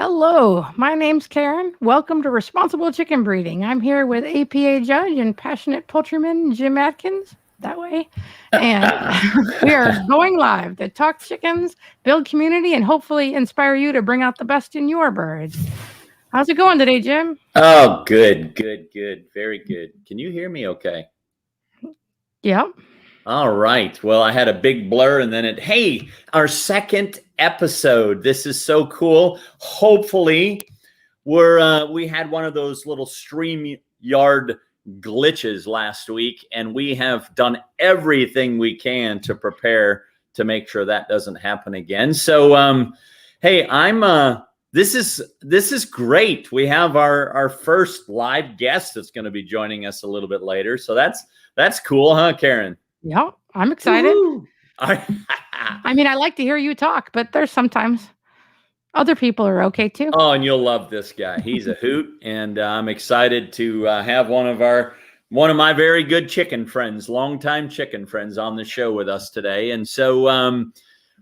Hello, my name's Karen. Welcome to Responsible Chicken Breeding. I'm here with APA judge and passionate poultryman Jim Atkins, that way. And we are going live to talk chickens, build community, and hopefully inspire you to bring out the best in your birds. How's it going today, Jim? Oh, good. Very good. Can you hear me okay? Yep. All right. Well, I had a big blur and then hey, our second episode. This is so cool. Hopefully we had one of those little StreamYard glitches last week, and we have done everything we can to prepare to make sure that doesn't happen again. So, hey, this is great. We have our first live guest that's going to be joining us a little bit later. So that's cool, huh, Karen? Yeah, I'm excited. I mean, I like to hear you talk, but there's sometimes other people are okay too. Oh, and you'll love this guy. He's a hoot, and I'm excited to have one of my very good chicken friends, longtime chicken friends, on the show with us today. And so,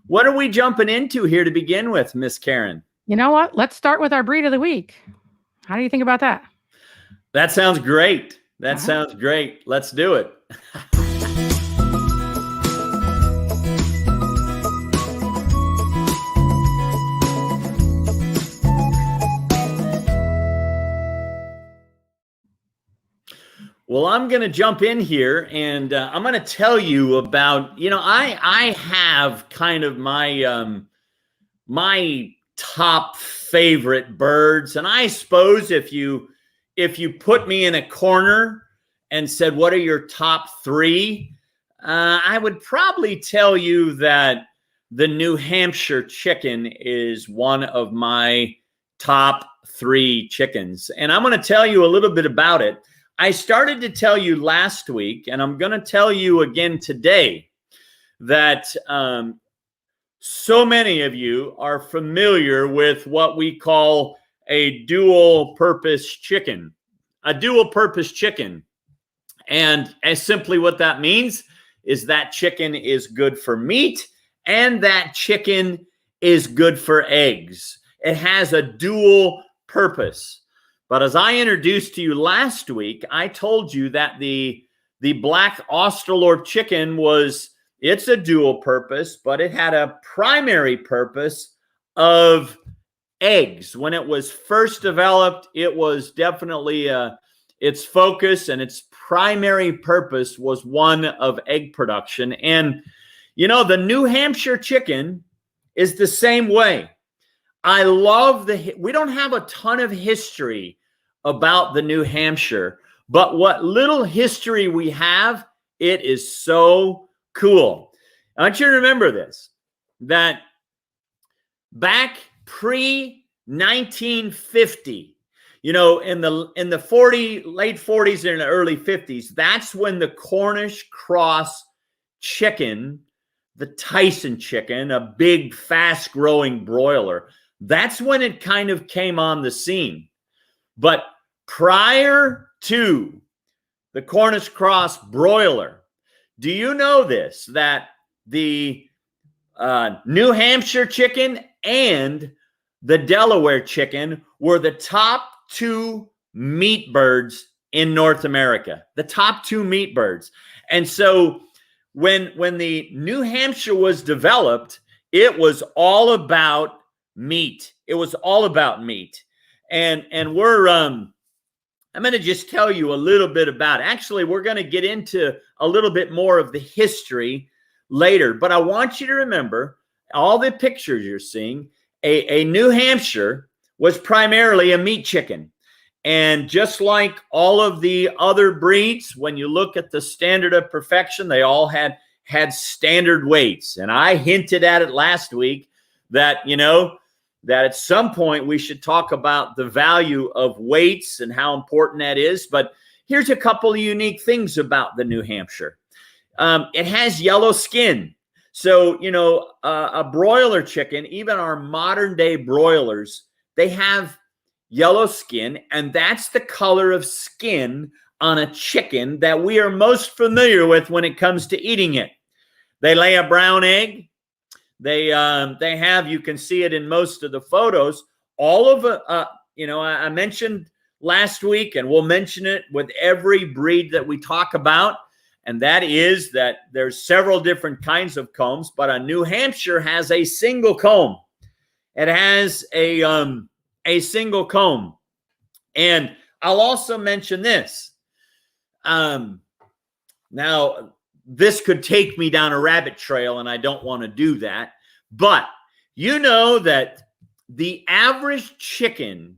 what are we jumping into here to begin with, Miss Karen? You know what? Let's start with our breed of the week. How do you think about that? That sounds great. Sounds great. Let's do it. Well, I'm going to jump in here, and I'm going to tell you about, I have kind of my top favorite birds. And I suppose if you put me in a corner and said, what are your top three? I would probably tell you that the New Hampshire chicken is one of my top three chickens. And I'm going to tell you a little bit about it. I started to tell you last week, and I'm going to tell you again today, that so many of you are familiar with what we call a dual-purpose chicken. A dual-purpose chicken. And simply what that means is that chicken is good for meat, and that chicken is good for eggs. It has a dual purpose. But as I introduced to you last week, I told you that the black Australorp chicken it's a dual purpose, but it had a primary purpose of eggs. When it was first developed, it was definitely its focus and its primary purpose was one of egg production. And, the New Hampshire chicken is the same way. I love we don't have a ton of history about the New Hampshire, but what little history we have, it is so cool. I want you to remember this, that back pre-1950, in the late 40s and the early 50s, that's when the Cornish cross chicken, the Tyson chicken, a big, fast-growing broiler, that's when it kind of came on the scene. But prior to the Cornish cross broiler, do you know this, that the New Hampshire chicken and the Delaware chicken were the top two meat birds in North America, the top two meat birds? And so when the New Hampshire was developed, it was all about meat. It was all about meat. And we're I'm going to just tell you a little bit about it. Actually, we're going to get into a little bit more of the history later, but I want you to remember all the pictures you're seeing. A New Hampshire was primarily a meat chicken. And just like all of the other breeds, when you look at the standard of perfection, they all had standard weights. And I hinted at it last week that, that at some point we should talk about the value of weights and how important that is. But here's a couple of unique things about the New Hampshire. It has yellow skin. So, a broiler chicken, even our modern day broilers, they have yellow skin, and that's the color of skin on a chicken that we are most familiar with when it comes to eating it. They lay a brown egg. They have, you can see it in most of the photos, all of I mentioned last week, and we'll mention it with every breed that we talk about, and that is that there's several different kinds of combs, but a New Hampshire has a single comb. It has a single comb. And I'll also mention this. Now, this could take me down a rabbit trail, and I don't want to do that. But you know that the average chicken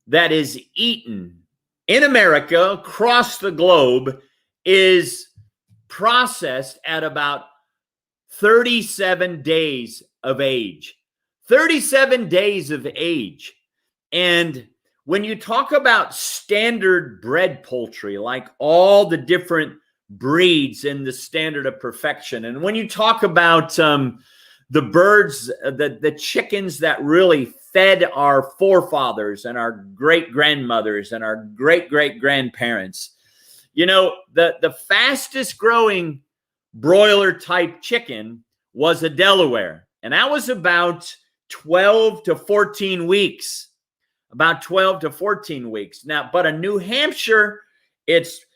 that is eaten in America across the globe is processed at about 37 days of age. 37 days of age. And when you talk about standard bred poultry, like all the different breeds in the standard of perfection, and when you talk about the birds, the chickens that really fed our forefathers and our great-grandmothers and our great-great-grandparents, you know, the fastest growing broiler type chicken was a Delaware, and that was about 12 to 14 weeks. About 12 to 14 weeks. Now, but a New Hampshire, it's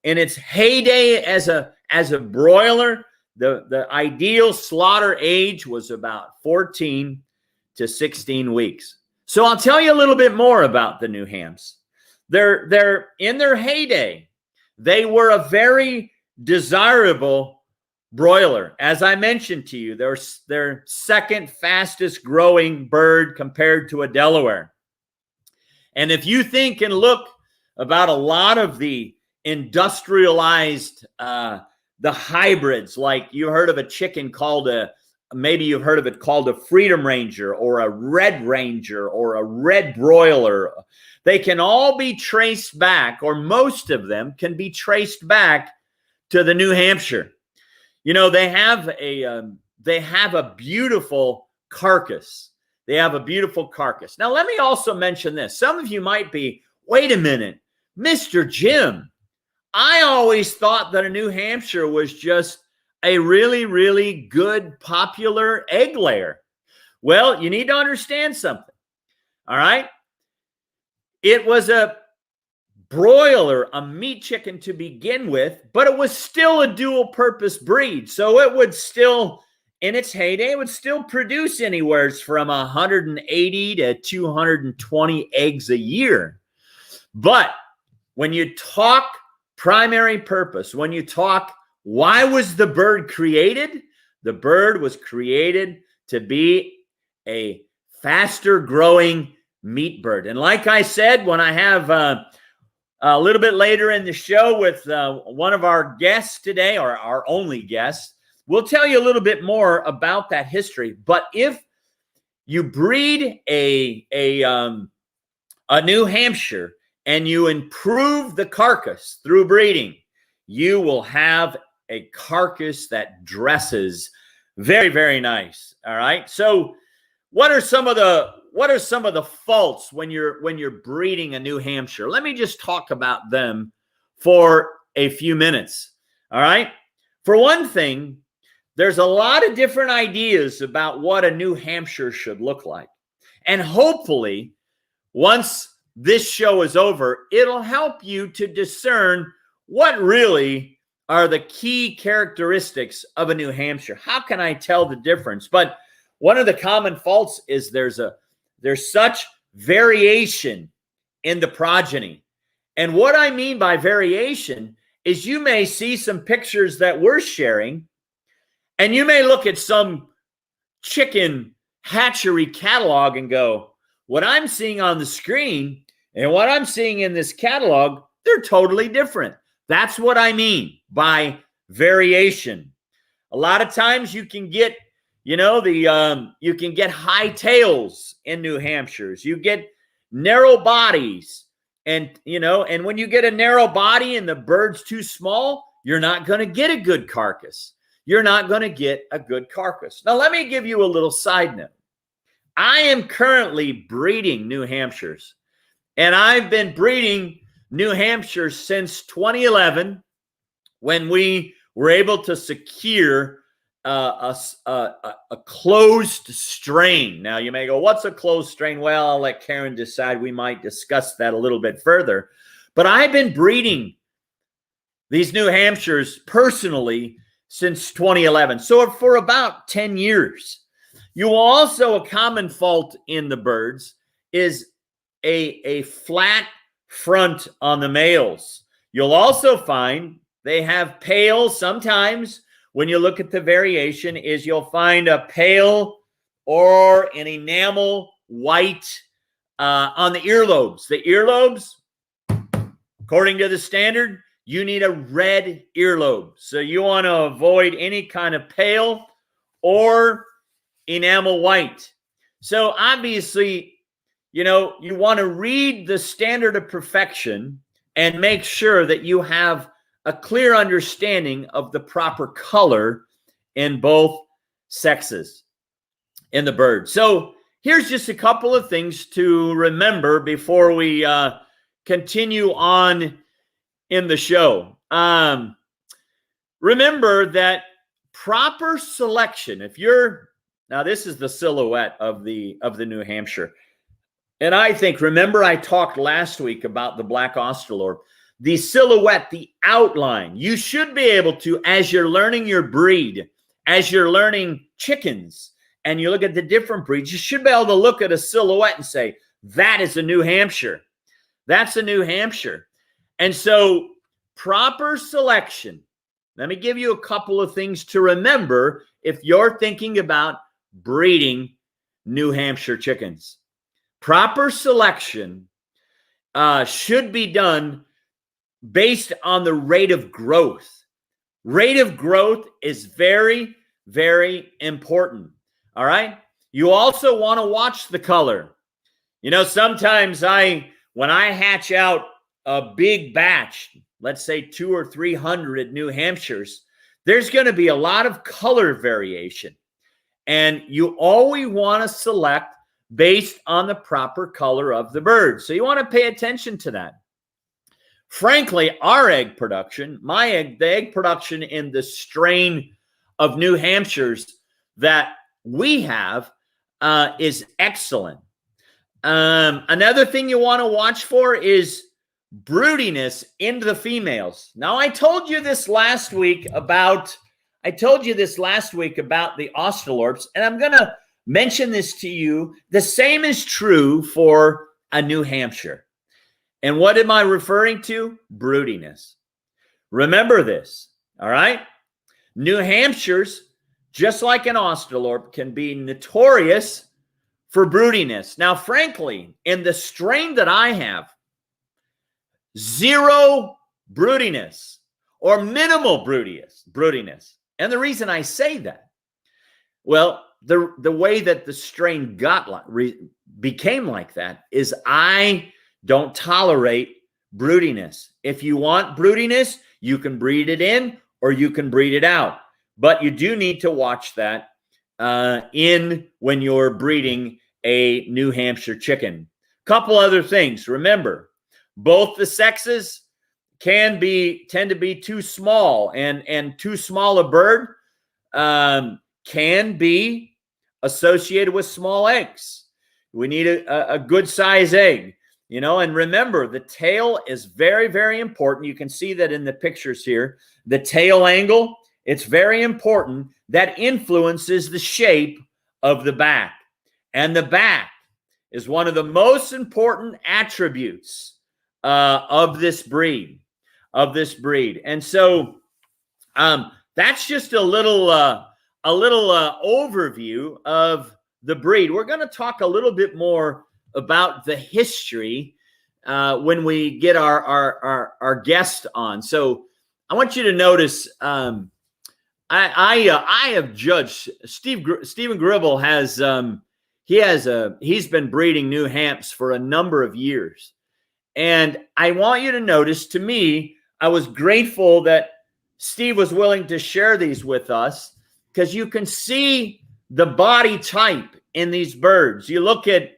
in its heyday as a broiler, the ideal slaughter age was about 14 to 16 weeks. So I'll tell you a little bit more about the New Hams. They're in their heyday. They were a very desirable broiler. As I mentioned to you, they're their second fastest growing bird compared to a Delaware. And if you think and look about a lot of the industrialized, the hybrids, like you heard of a chicken called maybe you've heard of it called a Freedom Ranger or a Red Ranger or a Red Broiler. They can all be traced back, or most of them can be traced back to the New Hampshire. You know, they have a beautiful carcass. They have a beautiful carcass. Now, let me also mention this. Some of you might be, wait a minute, Mr. Jim, I always thought that a New Hampshire was just a really, really good, popular egg layer. Well, you need to understand something, all right? It was a broiler, a meat chicken to begin with, but it was still a dual-purpose breed. So it would still, in its heyday, it would still produce anywhere from 180 to 220 eggs a year. But when you talk primary purpose, when you talk why was the bird created, the bird was created to be a faster growing meat bird. And like I said, when I have a little bit later in the show with one of our guests today, or our only guest, we'll tell you a little bit more about that history. But if you breed a New Hampshire and you improve the carcass through breeding, you will have a carcass that dresses very, very nice. All right. So what are some of the faults when you're breeding a New Hampshire? Let me just talk about them for a few minutes. All right. For one thing, there's a lot of different ideas about what a New Hampshire should look like. And hopefully, once this show is over, it'll help you to discern what really are the key characteristics of a New Hampshire. How can I tell the difference? But one of the common faults is there's such variation in the progeny. And what I mean by variation is you may see some pictures that we're sharing, and you may look at some chicken hatchery catalog and go, what I'm seeing on the screen and what I'm seeing in this catalog, they're totally different. That's what I mean by variation. A lot of times you can get, you can get high tails in New Hampshires. You get narrow bodies, and when you get a narrow body and the bird's too small, you're not going to get a good carcass. You're not going to get a good carcass. Now, let me give you a little side note. I am currently breeding New Hampshires, and I've been breeding New Hampshire since 2011, when we were able to secure a closed strain. Now you may go, what's a closed strain? Well, I'll let Karen decide. We might discuss that a little bit further. But I've been breeding these New Hampshires personally since 2011. So for about 10 years. You will also, a common fault in the birds is a flat front on the males. You'll also find they have pale, sometimes when you look at the variation, is you'll find a pale or an enamel white on the earlobes. The earlobes, according to the standard, you need a red earlobe. So you want to avoid any kind of pale or enamel white. So obviously, you want to read the standard of perfection and make sure that you have a clear understanding of the proper color in both sexes in the bird. So here's just a couple of things to remember before we continue on in the show. Remember that proper selection, now this is the silhouette of the New Hampshire. And I think, remember I talked last week about the black Australorp. The silhouette, the outline, you should be able to, as you're learning your breed, as you're learning chickens, and you look at the different breeds, you should be able to look at a silhouette and say, that is a New Hampshire. That's a New Hampshire. And so proper selection. Let me give you a couple of things to remember if you're thinking about breeding New Hampshire chickens. Proper selection should be done based on the rate of growth. Rate of growth is very, very important. All right. You also want to watch the color. Sometimes when I hatch out a big batch, let's say 200 or 300 New Hampshires, there's going to be a lot of color variation. And you always want to select based on the proper color of the bird. So you want to pay attention to that. Frankly, our egg production, the egg production in the strain of New Hampshires that we have is excellent. Another thing you want to watch for is broodiness into the females. Now, I told you this last week about the Australorps, and I'm going to mention this to you. The same is true for a New Hampshire. And what am I referring to? Broodiness. Remember this, all right? New Hampshires, just like an Australorp, can be notorious for broodiness. Now, frankly, in the strain that I have, zero broodiness or minimal broodiness. And the reason I say that, well, the way that the strain became like that is I don't tolerate broodiness. If you want broodiness, you can breed it in or you can breed it out. But you do need to watch that when you're breeding a New Hampshire chicken. Couple other things. Remember, both the sexes tend to be too small, and too small a bird can be associated with small eggs. We need a good size egg, and remember, the tail is very, very important. You can see that in the pictures here. The tail angle, it's very important. That influences the shape of the back. And the back is one of the most important attributes of this breed. And so that's just a little overview of the breed. We're going to talk a little bit more about the history when we get our guest on. So I want you to notice I have judged Stephen Gribble he's been breeding New Hamps for a number of years. And I want you to notice, to me, I was grateful that Steve was willing to share these with us, because you can see the body type in these birds. You look at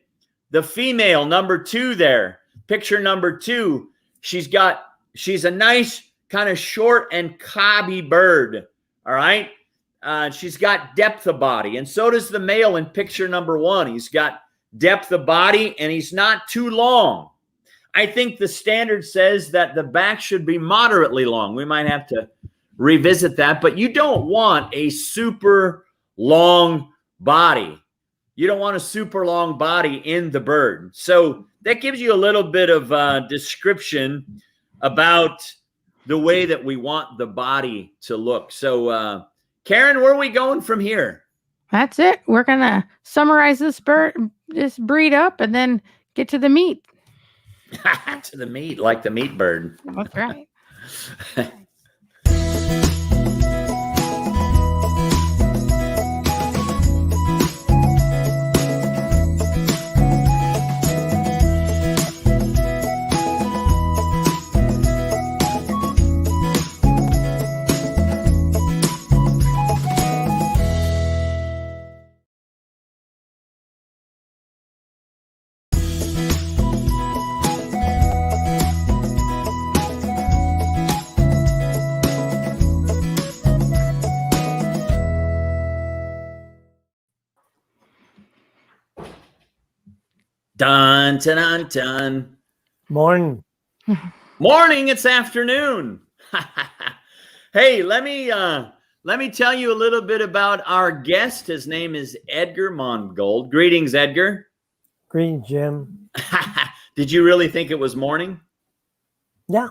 the female, number 2 there, picture number 2. She's a nice kind of short and cobby bird. All right. she's got depth of body, and so does the male in picture number 1. He's got depth of body, and he's not too long. I think the standard says that the back should be moderately long. We might have to revisit that, but you don't want a super long body. You don't want a super long body in the bird. So that gives you a little bit of description about the way that we want the body to look. So, Karen, where are we going from here? That's it. We're going to summarize this breed up and then get to the meat. To the meat, like the meat bird. That's right. Dun, dun, dun, dun. Morning. Morning, it's afternoon. Hey, let me tell you a little bit about our guest. His name is Edgar Mongold. Greetings, Edgar. Greetings, Jim. Did you really think it was morning? Yeah.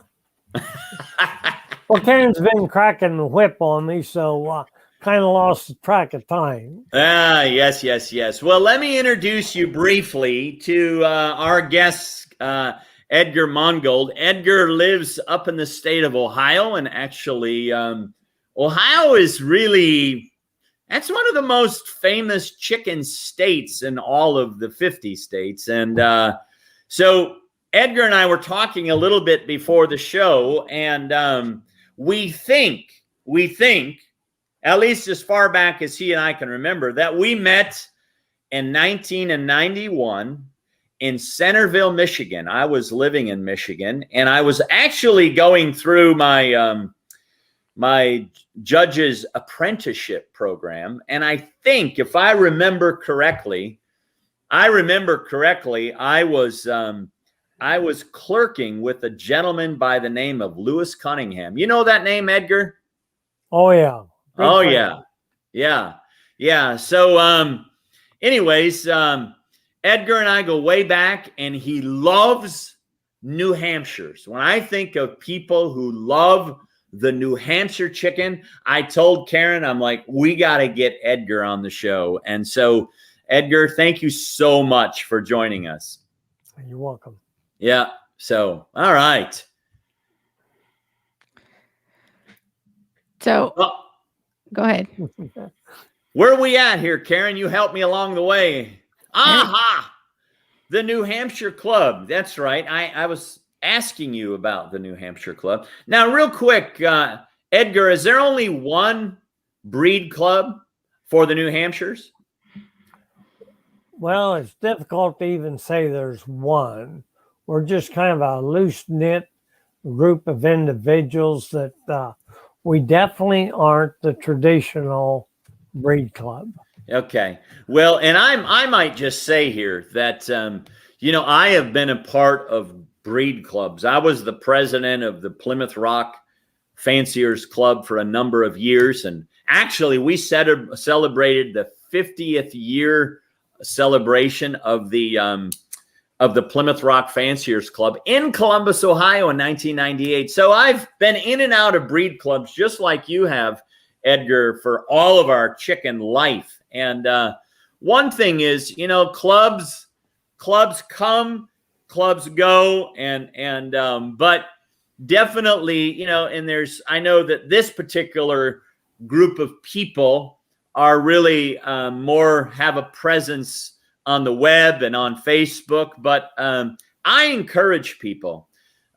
Well, Karen's been cracking the whip on me, so kind of lost track of time. Yes. Well, let me introduce you briefly to our guest, Edgar Mongold. Edgar lives up in the state of Ohio, and actually, Ohio is that's one of the most famous chicken states in all of the 50 states. And so Edgar and I were talking a little bit before the show, and we think, at least as far back as he and I can remember, that we met in 1991 in Centerville, Michigan. I was living in Michigan, and I was actually going through my my judge's apprenticeship program. And I think, if I remember correctly, I was clerking with a gentleman by the name of Lewis Cunningham. You know that name, Edgar? Oh, yeah. Oh, yeah. So, anyways, Edgar and I go way back, and he loves New Hampshires. When I think of people who love the New Hampshire chicken, I told Karen, I'm like, we got to get Edgar on the show. And so, Edgar, thank you so much for joining us. You're welcome. Yeah. So, all right. So, go ahead. Where are we at here, Karen? You helped me along the way. Aha! The New Hampshire Club. That's right. I was asking you about the New Hampshire Club. Now, real quick, Edgar, is there only one breed club for the New Hampshires? Well, it's difficult to even say there's one. We're just kind of a loose-knit group of individuals that we definitely aren't the traditional breed club. Okay. Well, and I might just say here that, I have been a part of breed clubs. I was the president of the Plymouth Rock Fanciers Club for a number of years. And actually, we celebrated the 50th year celebration of the Plymouth Rock Fanciers Club in Columbus, Ohio in 1998. So I've been in and out of breed clubs just like you have, Edgar, for all of our chicken life. And one thing is, clubs come, clubs go, and but definitely, and I know that this particular group of people are really have a presence on the web and on Facebook. But I encourage people,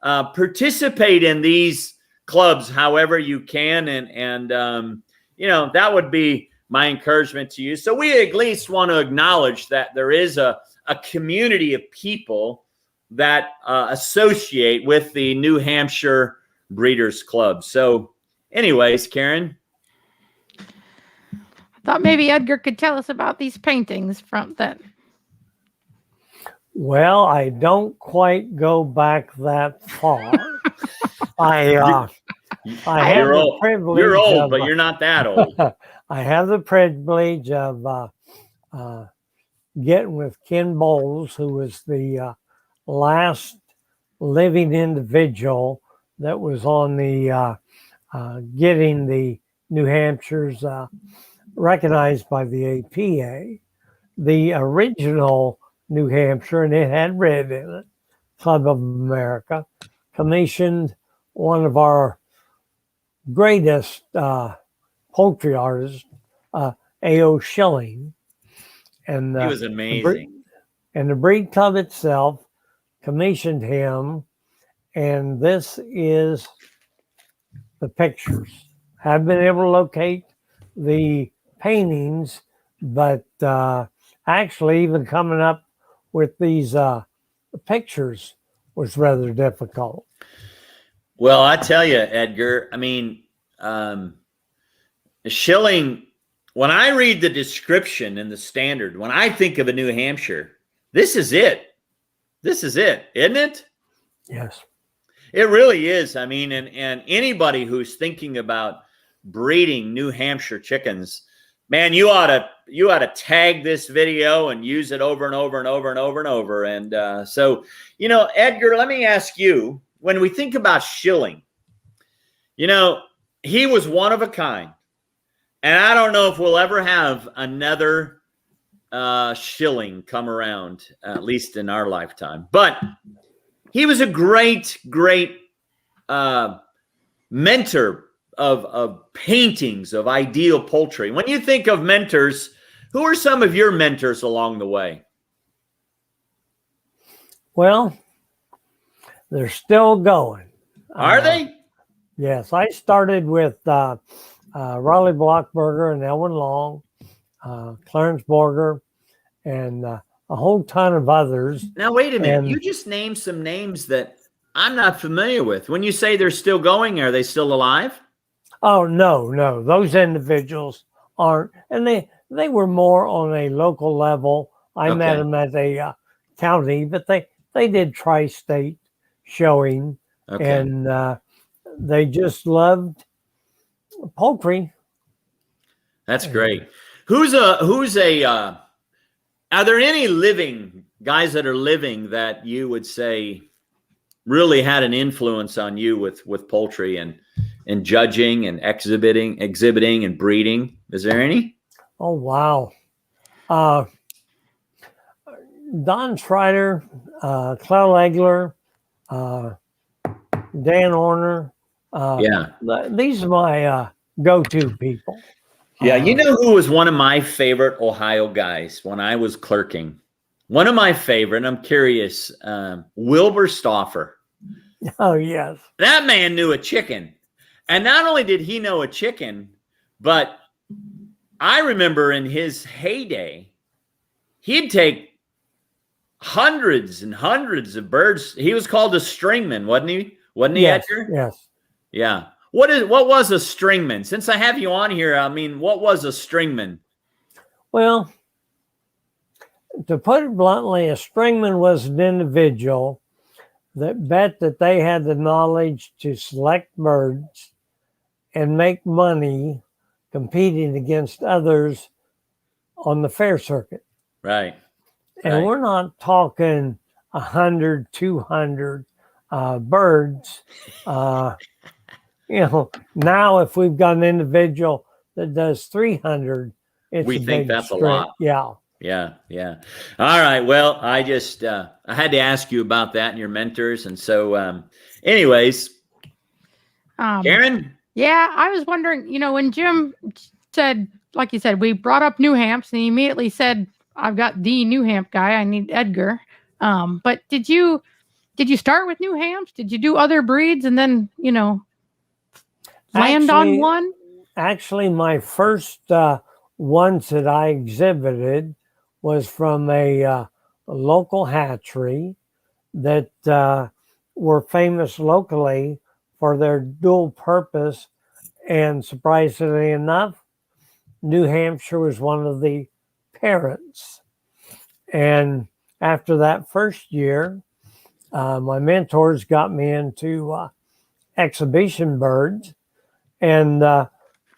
participate in these clubs however you can, and that would be my encouragement to you. So we at least want to acknowledge that there is a community of people that associate with the New Hampshire Breeders Club. So anyways, Karen. Thought maybe Edgar could tell us about these paintings from then. Well, I don't quite go back that far. I have You're the old. privilege. You're old, of, but you're not that old. I have the privilege of getting with Ken Bowles, who was the last living individual that was on the getting the New Hampshire's recognized by the APA. The original New Hampshire, and it had red in it, Club of America, commissioned one of our greatest poultry artists, A.O. Schilling. And He was amazing. And the breed club itself commissioned him, and this is the pictures. Have been able to locate the paintings, but actually even coming up with these pictures was rather difficult. Well, I tell you, Edgar, I mean, Schilling, when I read the description in the Standard, when I think of a New Hampshire, this is it. This is it, isn't it? Yes. It really is. I mean, and anybody who's thinking about breeding New Hampshire chickens, man, you ought to tag this video and use it over and over and over and over and over. And so, you know, Edgar, let me ask you, when we think about Schilling, you know, he was one of a kind. And I don't know if we'll ever have another Schilling come around, at least in our lifetime. But he was a great, great mentor of paintings of ideal poultry. When you think of mentors, who are some of your mentors along the way? Well, they're still going. Are they? Yes. I started with Raleigh Blockberger and Elwin Long, Clarence Borger, and a whole ton of others. Now, wait a minute. And you just named some names that I'm not familiar with. When you say they're still going, are they still alive? oh, no. Those individuals aren't. And they were more on a local level. I met them at a county, but they did tri-state showing. Okay. And they just loved poultry. That's great. Are there any living guys that are living that you would say really had an influence on you with poultry and judging and exhibiting and breeding? Is there any? Oh, wow. Don Schreider, Clell Egler, Dan Orner. These are my go-to people. Yeah, you know who was one of my favorite Ohio guys when I was clerking? One of my favorite, I'm curious, Wilbur Stauffer. Oh, yes. That man knew a chicken. And not only did he know a chicken, but I remember in his heyday, he'd take hundreds and hundreds of birds. He was called a stringman, wasn't he? Wasn't he, Yes, Edgar? yes. Yeah. What was a stringman? Since I have you on here, I mean, what was a stringman? Well, to put it bluntly, a stringman was an individual that bet that they had the knowledge to select birds and make money competing against others on the fair circuit. Right. And we're not talking 100, 200 birds. Now if we've got an individual that does 300, we think that's a lot. Yeah. Yeah. All right. Well, I just I had to ask you about that and your mentors. And so anyways, Karen? Yeah, I was wondering, when Jim said, like you said, we brought up New Hamps and he immediately said, I've got the New Hamp guy. I need Edgar. But did you start with New Hamps? Did you do other breeds and then, land on one? Actually, my first ones that I exhibited was from a local hatchery that were famous locally for their dual purpose. And surprisingly enough, New Hampshire was one of the parents. And after that first year, my mentors got me into exhibition birds. And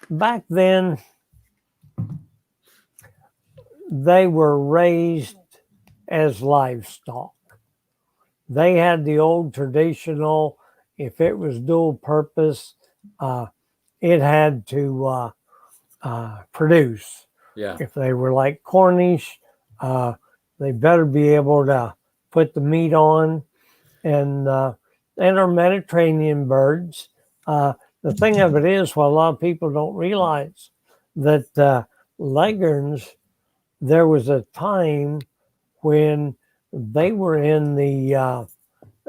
back then, they were raised as livestock. They had the old traditional, if it was dual purpose, it had to produce. Yeah. If they were like Cornish, they better be able to put the meat on. And our Mediterranean birds, the thing of it is, what a lot of people don't realize, that leghorns, there was a time when they were in the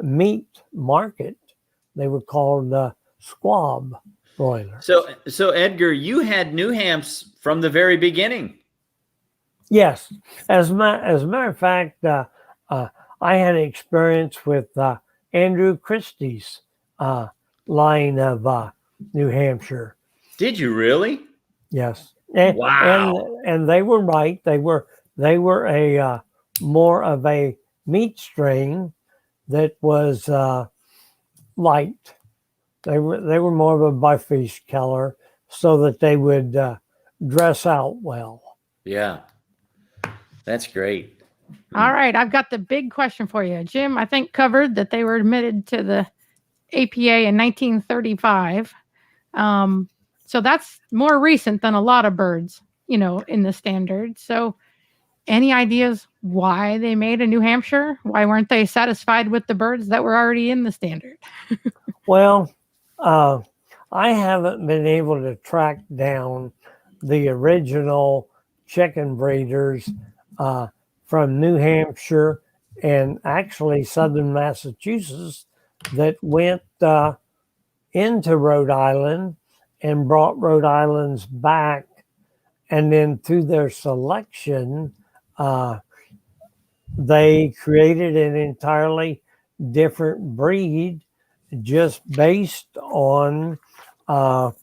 meat market. They were called squab broilers. So Edgar, you had New Hampshire from the very beginning. Yes, as a matter of fact, I had experience with Andrew Christie's line of New Hampshire. Did you really? Yes. Wow. And they were right. They were a more of a meat strain that was light. They were more of a biffish color, so that they would dress out well. Yeah, that's great. All right, I've got the big question for you. Jim, I think, covered that they were admitted to the APA in 1935. So that's more recent than a lot of birds, in the standard. So any ideas why they made a New Hampshire? Why weren't they satisfied with the birds that were already in the standard? Well, I haven't been able to track down the original chicken breeders from New Hampshire and actually southern Massachusetts that went into Rhode Island and brought Rhode Island's back. And then through their selection, they created an entirely different breed just based on good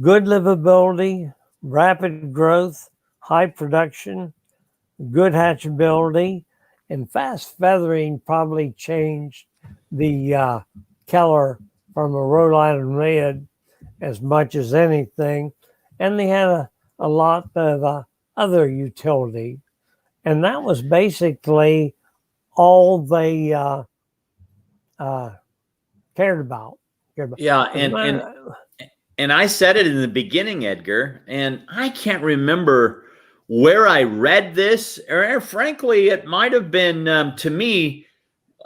livability, rapid growth, high production, good hatchability, and fast feathering probably changed the color from a Rhode Island Red as much as anything. And they had a lot of other utility. And that was basically all they cared about. Yeah, and I said it in the beginning, Edgar, and I can't remember where I read this, or frankly, it might have been, to me,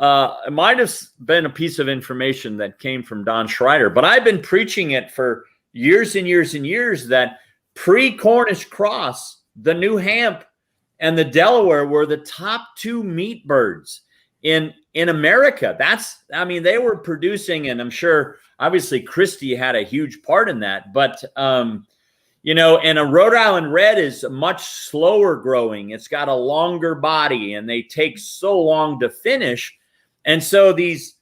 it might have been a piece of information that came from Don Schreider, but I've been preaching it for years and years and years that pre-Cornish cross, the New Hampshire and the Delaware were the top two meat birds in America. They were producing, and I'm sure obviously Christie had a huge part in that, but and a Rhode Island Red is much slower growing. It's got a longer body and they take so long to finish. And so these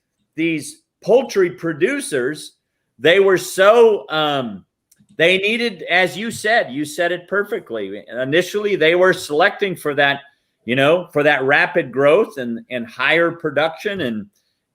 poultry producers, they were so, they needed, as you said it perfectly. Initially, they were selecting for that, for that rapid growth and higher production and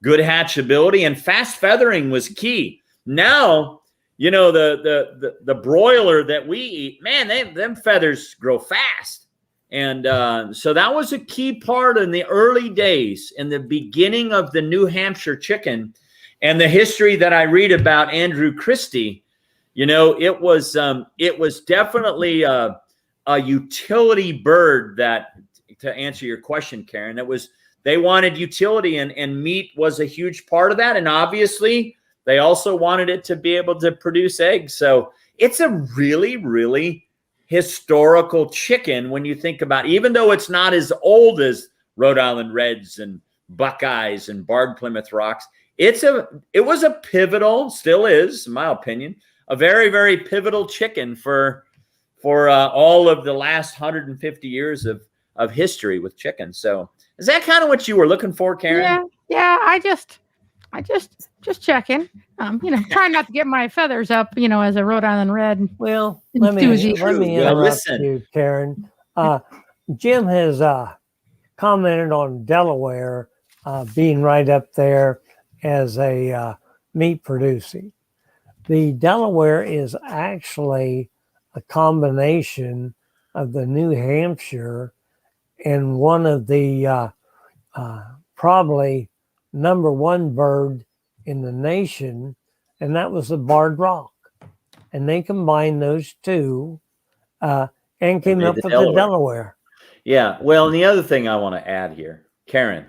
good hatchability, and fast feathering was key. Now, the broiler that we eat, man, them feathers grow fast. And so that was a key part in the early days, in the beginning of the New Hampshire chicken. And the history that I read about Andrew Christie, it was definitely a utility bird that, to answer your question, Karen, they wanted utility, and meat was a huge part of that. And obviously they also wanted it to be able to produce eggs. So it's a really, really historical chicken when you think about, even though it's not as old as Rhode Island Reds and Buckeyes and Barred Plymouth Rocks, it was a pivotal, still is, in my opinion, a very, very pivotal chicken for all of the last 150 years of history with chicken. So is that kind of what you were looking for, Karen? Yeah. I just just checking. Trying not to get my feathers up, as a Rhode Island Red. Well, let me Enthusiast. interrupt listen. you, Karen. Jim has commented on Delaware being right up there as a meat producing. The Delaware is actually a combination of the New Hampshire and one of the probably number one bird in the nation, and that was the barred rock. And they combined those two and came up with the Delaware. Yeah. Well, and the other thing I want to add here, Karen,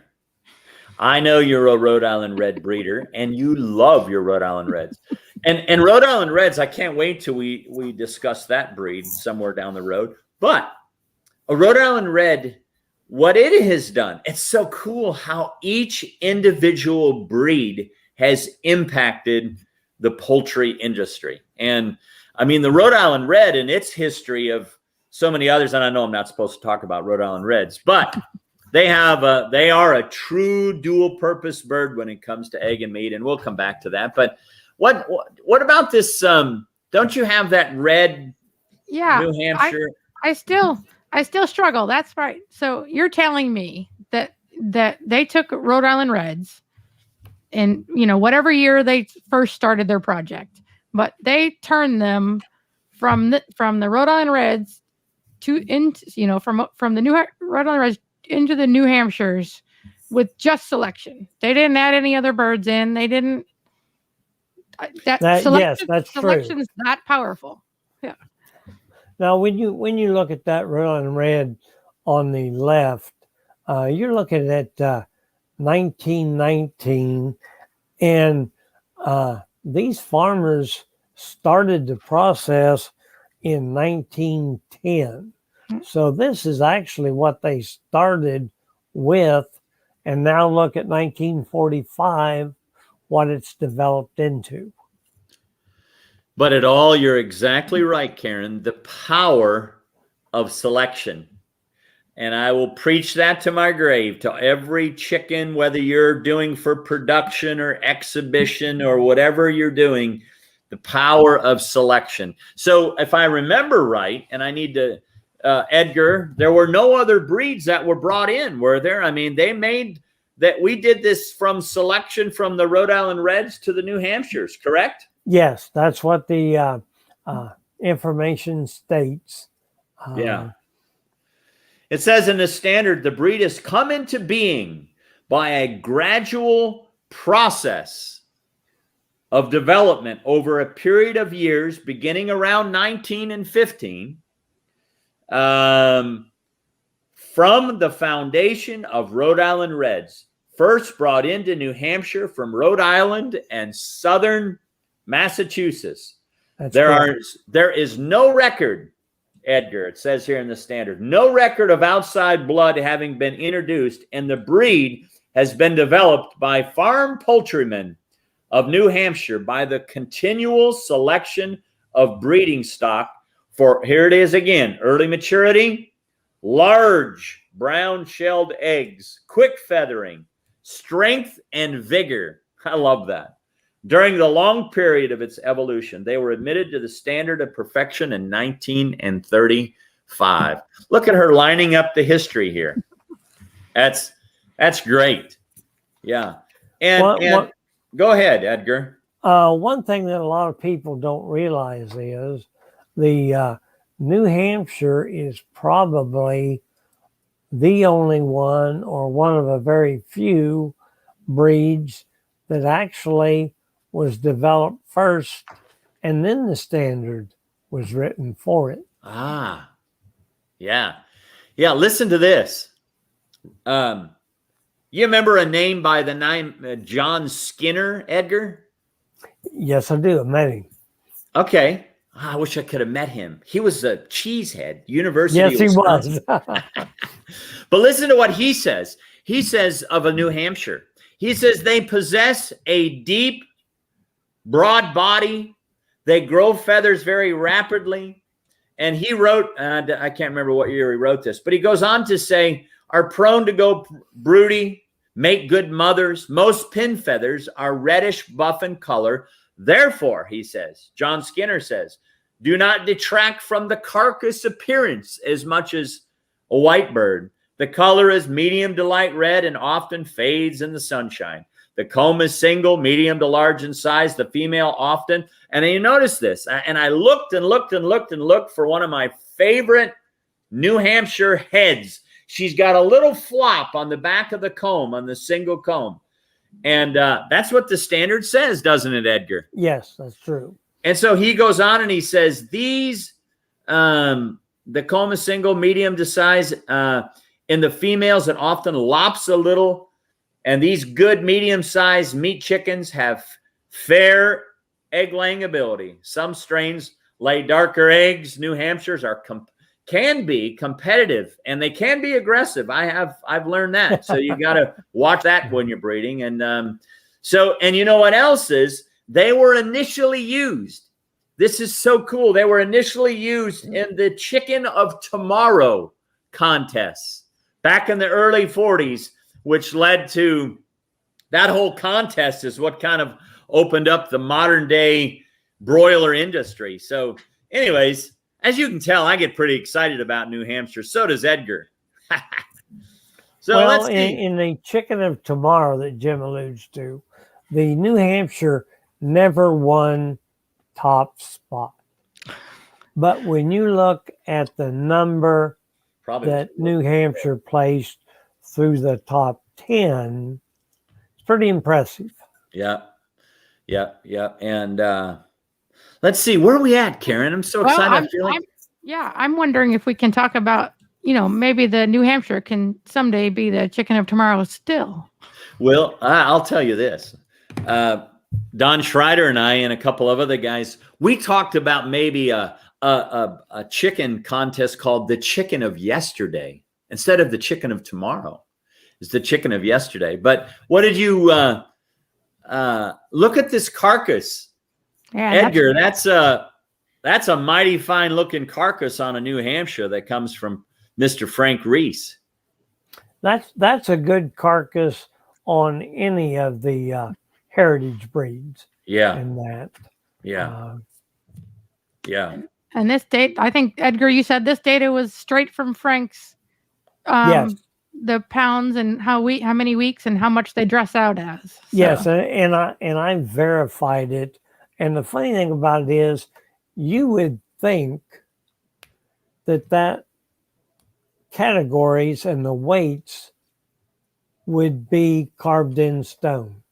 I know you're a Rhode Island Red breeder, and you love your Rhode Island Reds. And Rhode Island Reds, I can't wait till we discuss that breed somewhere down the road. But a Rhode Island Red, what it has done, it's so cool how each individual breed has impacted the poultry industry. And I mean, the Rhode Island Red and its history of so many others, and I know I'm not supposed to talk about Rhode Island Reds, but they are a true dual purpose bird when it comes to egg and meat, and we'll come back to that. But what about this? Don't you have that red New Hampshire? I still struggle. That's right. So you're telling me that they took Rhode Island Reds in whatever year they first started their project, but they turned them from the Rhode Island Reds from the new Rhode Island Reds into the New Hampshires with just selection. They didn't add any other birds in. They didn't. Yes, that's selection is that powerful. Yeah. Now, when you look at that Rhode Island Red on the left, you're looking at 1919, and these farmers started the process in 1910. So this is actually what they started with, and now look at 1945, what it's developed into. But you're exactly right, Karen, the power of selection. And I will preach that to my grave, to every chicken, whether you're doing for production or exhibition or whatever you're doing, the power of selection. So if I remember right, and I need to, Edgar, there were no other breeds that were brought in, were there? I mean, they made that we did this from selection from the Rhode Island Reds to the New Hampshires, correct? Yes, that's what the information states. Yeah. It says in the standard, the breed has come into being by a gradual process of development over a period of years, beginning around 19 and 15, from the foundation of Rhode Island Reds, first brought into New Hampshire from Rhode Island and southern Massachusetts. There is no record, Edgar, it says here in the standard, no record of outside blood having been introduced, and the breed has been developed by farm poultrymen of New Hampshire by the continual selection of breeding stock for, here it is again, early maturity, large brown-shelled eggs, quick feathering, strength and vigor. I love that. During the long period of its evolution, they were admitted to the standard of perfection in 1935. Look at her lining up the history here. That's great. Yeah. And go ahead, Edgar. One thing that a lot of people don't realize is the New Hampshire is probably the only one, or one of a very few breeds that actually was developed first, and then the standard was written for it. Ah, yeah. Yeah, listen to this. You remember a name by the name John Skinner, Edgar? Yes, I do. I met him. Okay. I wish I could have met him. He was a cheesehead, University of Wisconsin. Was. But listen to what he says. He says of a New Hampshire. He says they possess a deep, broad body. They grow feathers very rapidly. And he wrote, I can't remember what year he wrote this, but he goes on to say, are prone to go broody, make good mothers. Most pin feathers are reddish buff in color. Therefore, he says, John Skinner says, do not detract from the carcass appearance as much as a white bird. The color is medium to light red and often fades in the sunshine. The comb is single, medium to large in size. The female often. And you notice this. And I looked and looked and looked and looked for one of my favorite New Hampshire heads. She's got a little flop on the back of the comb, on the single comb. And that's what the standard says, doesn't it, Edgar? Yes, that's true. And so he goes on and he says, these, the comb is single, medium to size. In the females, it often lops a little. And these good medium-sized meat chickens have fair egg-laying ability. Some strains lay darker eggs. New Hampshires can be competitive, and they can be aggressive. I've learned that. So you got to watch that when you're breeding. And and you know what else is? They were initially used. This is so cool. They were initially used in the Chicken of Tomorrow contests back in the early 40s, which led to that whole contest is what kind of opened up the modern day broiler industry. So anyways, as you can tell, I get pretty excited about New Hampshire. So does Edgar. So well, let's see. In the Chicken of Tomorrow that Jim alludes to, the New Hampshire never won top spot. But when you look at the number that New Hampshire placed through the top 10, it's pretty impressive. Yeah. And let's see, where are we at, Karen? I'm so excited. I'm wondering if we can talk about, maybe the New Hampshire can someday be the Chicken of Tomorrow still. Well, I'll tell you this. Don Schreider and I and a couple of other guys, we talked about maybe a chicken contest called the Chicken of Yesterday instead of the Chicken of Tomorrow. It's the Chicken of Yesterday. But what did you look at this carcass? Yeah, Edgar, that's a mighty fine looking carcass on a New Hampshire that comes from Mr. Frank Reese. That's a good carcass on any of the heritage breeds. Yeah. And that. Yeah. Yeah. And this date, I think, Edgar, you said this data was straight from Frank's. Yes. The pounds and how many weeks and how much they dress out as. So. Yes, and I verified it. And the funny thing about it is, you would think that categories and the weights would be carved in stone.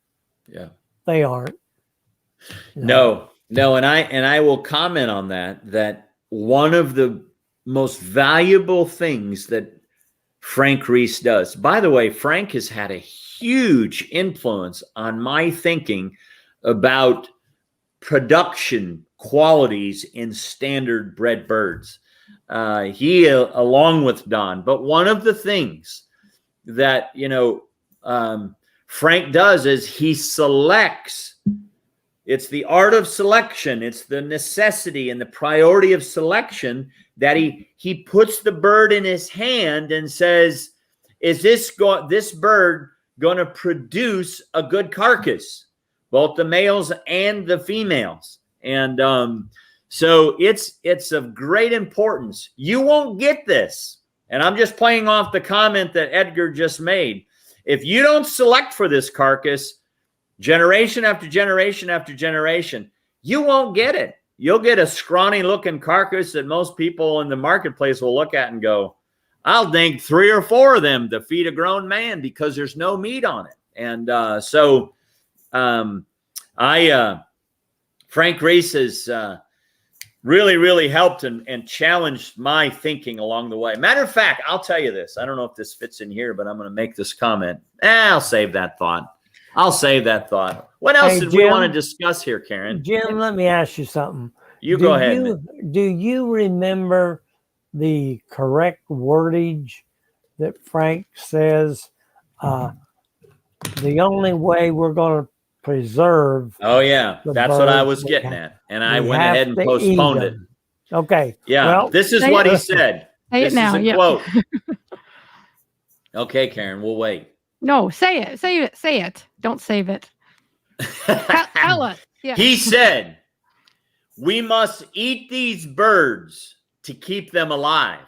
Yeah. They aren't. No. And I will comment on that one of the most valuable things that Frank Reese does. By the way, Frank has had a huge influence on my thinking about production qualities in standard bred birds. He, along with Don, but one of the things that, Frank does is he selects. It's the art of selection. It's the necessity and the priority of selection that he puts the bird in his hand and says, is this bird going to produce a good carcass, both the males and the females? And so it's of great importance. You won't get this. And I'm just playing off the comment that Edgar just made. If you don't select for this carcass, generation after generation after generation, you won't get it. You'll get a scrawny looking carcass that most people in the marketplace will look at and go, I'll think 3 or 4 of them to feed a grown man because there's no meat on it. And Frank Reese has really, really helped and challenged my thinking along the way. Matter of fact, I'll tell you this. I don't know if this fits in here, but I'm going to make this comment. I'll save that thought. What else did we want to discuss here, Karen? Jim, let me ask you something. You go ahead. Do you remember the correct wordage that Frank says? The only way we're going to preserve. Oh, yeah. That's what I was getting at. And I went ahead and postponed it. Okay. Yeah. Well, this is what he said. Say this it now. is a quote. Okay, Karen, we'll wait. No, say it. Say it. Say it. Don't save it. Tell us. Yeah. He said, we must eat these birds to keep them alive.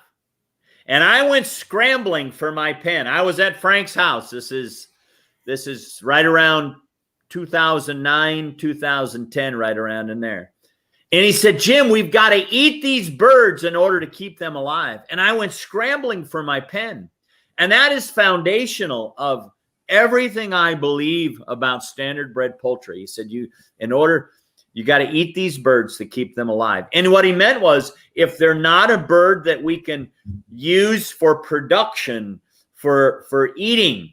And I went scrambling for my pen. I was at Frank's house. This is right around 2009, 2010, right around in there. And he said, Jim, we've got to eat these birds in order to keep them alive. And I went scrambling for my pen. And that is foundational of everything I believe about standard bred poultry. He said, you got to eat these birds to keep them alive. And what he meant was, if they're not a bird that we can use for production, for eating,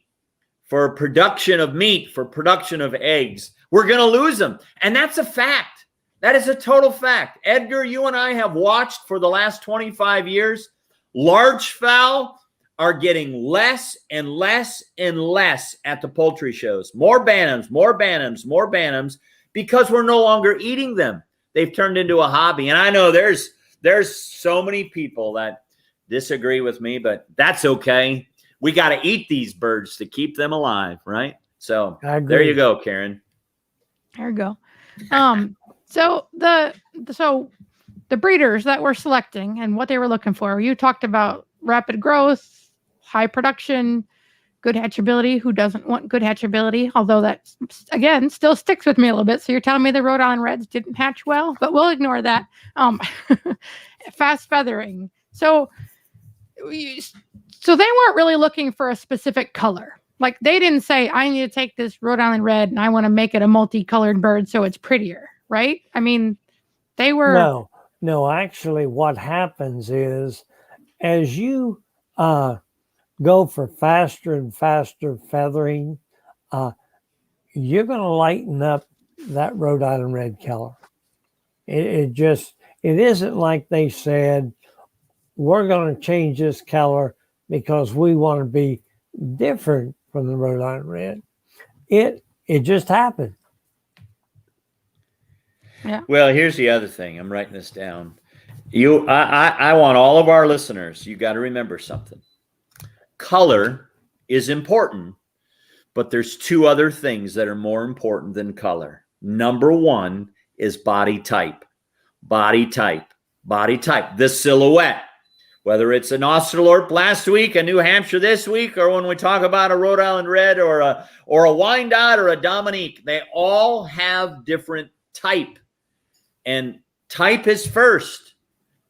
for production of meat, for production of eggs, we're going to lose them. And that's a fact. That is a total fact. Edgar, you and I have watched for the last 25 years, large fowl are getting less and less and less at the poultry shows. More bantams, more bantams, more bantams, because we're no longer eating them. They've turned into a hobby. And I know there's so many people that disagree with me, but that's okay. We got to eat these birds to keep them alive, right? So there you go, Karen. There you go. So the breeders that we're selecting and what they were looking for, you talked about rapid growth, high production, good hatchability. Who doesn't want good hatchability? Although that, again, still sticks with me a little bit. So you're telling me the Rhode Island Reds didn't hatch well, but we'll ignore that. Fast feathering. So they weren't really looking for a specific color. Like, they didn't say, I need to take this Rhode Island Red and I want to make it a multicolored bird so it's prettier, right? I mean, they were... No, actually what happens is, as you go for faster and faster feathering, you're going to lighten up that Rhode Island Red color. It isn't like they said, we're going to change this color because we want to be different from the Rhode Island Red. It just happened. Yeah. Well, here's the other thing. I'm writing this down. I want all of our listeners, you got to remember something. Color is important, but there's two other things that are more important than color. Number one is body type. Body type. Body type. The silhouette. Whether it's an Australorp last week, a New Hampshire this week, or when we talk about a Rhode Island Red or a Wyandotte or a Dominique, they all have different type. And type is first.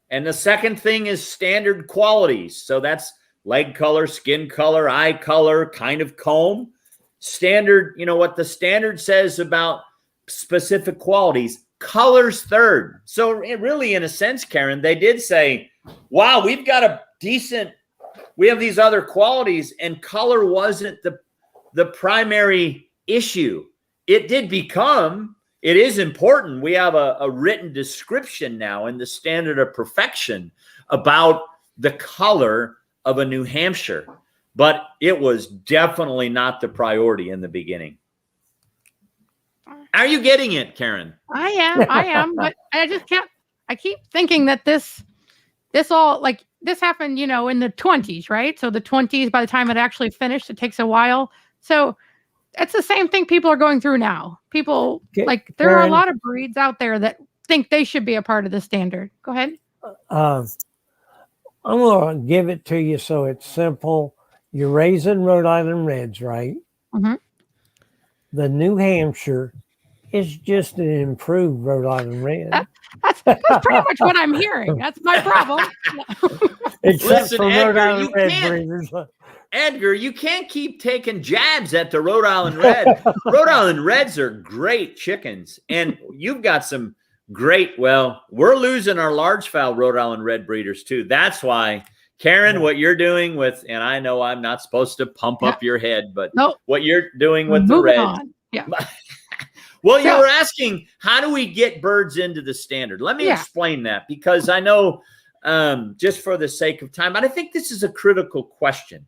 And the second thing is standard qualities. So that's leg color, skin color, eye color, kind of comb. Standard, what the standard says about specific qualities. Color's third. So really, in a sense, Karen, they did say, wow, we have these other qualities, and color wasn't the primary issue. It is important. We have a written description now in the Standard of Perfection about the color of a New Hampshire, but it was definitely not the priority in the beginning. Are you getting it, Karen? I am, but I just can't. I keep thinking that this happened, in the 20s, right? So the 20s, by the time it actually finished, it takes a while. So it's the same thing people are going through now. People, there are a lot of breeds out there that think they should be a part of the standard. Go ahead. I'm going to give it to you so it's simple. You're raising Rhode Island Reds, right? Mm-hmm. The New Hampshire is just an improved Rhode Island Red. That's pretty much what I'm hearing. That's my problem. Except for Rhode Island Red breeders. Edgar, you can't keep taking jabs at the Rhode Island Red. Rhode Island Reds are great chickens, and you've got some great, we're losing our large fowl Rhode Island Red breeders too. That's why, Karen, what you're doing with, and I know I'm not supposed to pump up your head, but what you're doing with the Red. On. Yeah. Well, you were asking, how do we get birds into the standard? Let me explain that, because I know, just for the sake of time, but I think this is a critical question.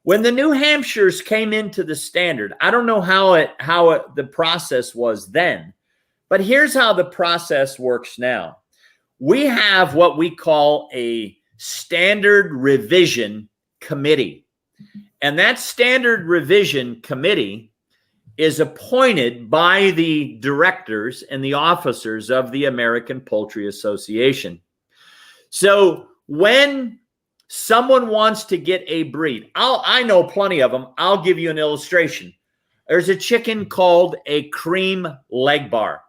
When the New Hampshires came into the standard, I don't know how the process was then, but here's how the process works now. We have what we call a standard revision committee. And that standard revision committee is appointed by the directors and the officers of the American Poultry Association. So when someone wants to get a breed, I know plenty of them. I'll give you an illustration. There's a chicken called a cream leg bar.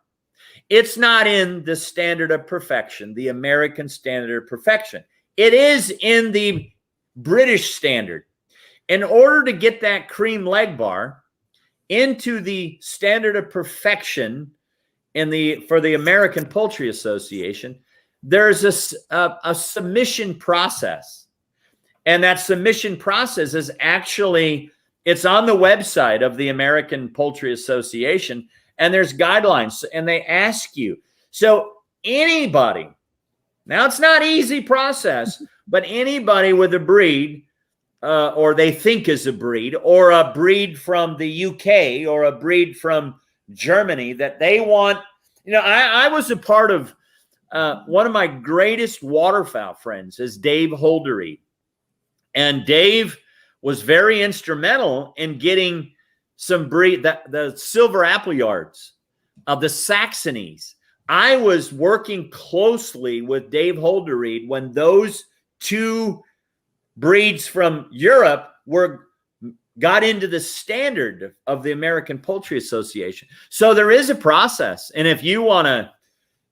It's not in the standard of perfection, the American standard of perfection. It is in the British standard. In order to get that cream leg bar into the standard of perfection for the American Poultry Association, there's a submission process. And that submission process is actually, it's on the website of the American Poultry Association, and there's guidelines, and they ask you. So anybody, now it's not easy process, but anybody with a breed, or they think is a breed, or a breed from the UK, or a breed from Germany that they want, I was a part of, one of my greatest waterfowl friends is Dave Holdery. And Dave was very instrumental in getting some breed, the silver Appleyards of the Saxonies. I was working closely with Dave Holdery when those two breeds from Europe got into the standard of the American Poultry Association. So there is a process. And if you want to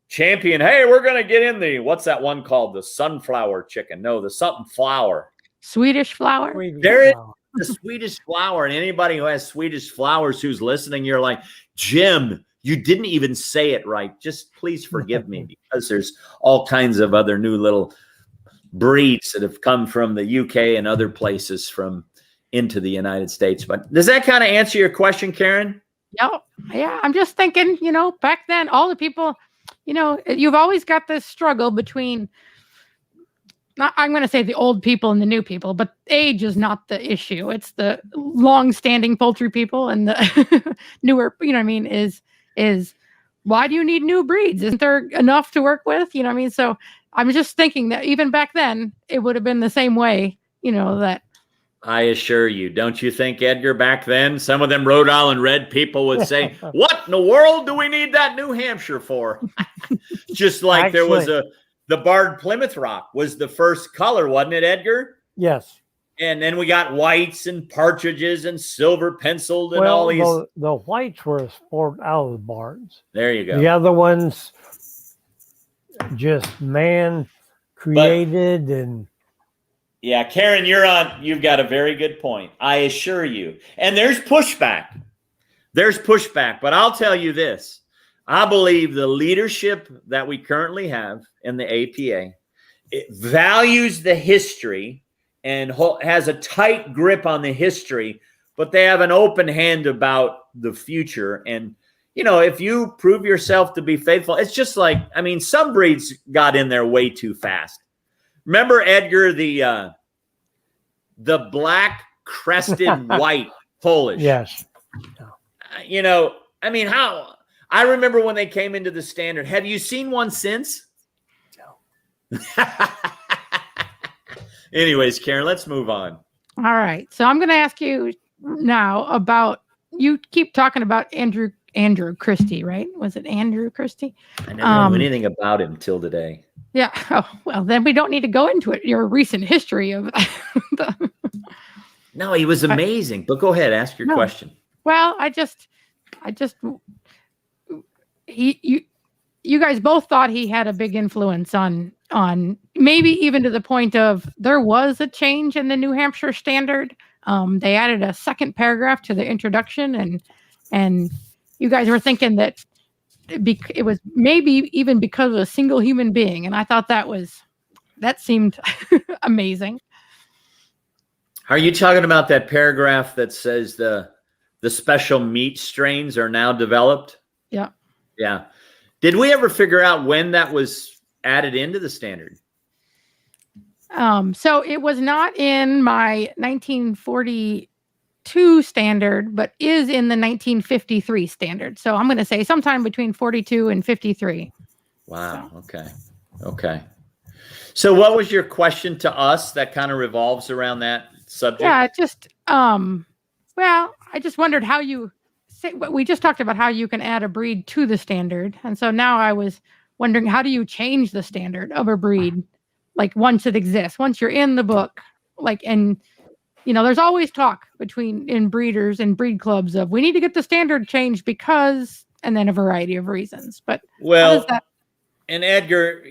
champion, hey, we're going to get in what's that one called? The sunflower chicken. No, the something flower. Swedish flower. There is the Swedish flower. And anybody who has Swedish flowers who's listening, you're like, Jim, you didn't even say it right. Just please forgive me, because there's all kinds of other new little breeds that have come from the UK and other places into the United States. But does that kind of answer your question, Karen? Yeah. I'm just thinking, back then, all the people, you've always got this struggle between, I'm going to say the old people and the new people, but age is not the issue. It's the long-standing poultry people, and the newer, is why do you need new breeds? Isn't there enough to work with? So I'm just thinking that even back then, it would have been the same way, that. I assure you, don't you think, Edgar, back then, some of them Rhode Island Red people would say, what in the world do we need that New Hampshire for? Just like actually, there was the Barred Plymouth Rock was the first color, wasn't it, Edgar? Yes. And then we got whites and partridges and silver penciled and all these. The whites were sport out of the barns. There you go. The other ones, just man created and. Yeah, Karen, you've got a very good point. I assure you. And there's pushback. But I'll tell you this. I believe the leadership that we currently have in the APA, it values the history and has a tight grip on the history, but they have an open hand about the future. And, if you prove yourself to be faithful, it's just like, some breeds got in there way too fast. Remember, Edgar, the black crested white Polish? Yes. How I remember when they came into the standard. Have you seen one since? No. Anyways, Karen, let's move on. All right. So I'm going to ask you now about, you keep talking about Andrew Christie, right? Was it Andrew Christie? I never knew anything about him till today. Yeah. Oh, well, then we don't need to go into it. Your recent history of No, he was amazing. But go ahead, ask your question. Well, you guys both thought he had a big influence on maybe even to the point of there was a change in the New Hampshire standard. They added a second paragraph to the introduction, and you guys were thinking that it was maybe even because of a single human being. And I thought that seemed amazing. Are you talking about that paragraph that says the special meat strains are now developed? Yeah. Yeah. Did we ever figure out when that was added into the standard? So it was not in my 1942 standard, but is in the 1953 standard. So I'm going to say sometime between 42 and 53. Wow. So. Okay. So what was your question to us that kind of revolves around that subject? Yeah, just Well, I just wondered how you say, we just talked about how you can add a breed to the standard. And so now I was wondering, how do you change the standard of a breed? Like once it exists, once you're in the book, like, and there's always talk in breeders and breed clubs of, we need to get the standard changed because, and then a variety of reasons. But how does that? And Edgar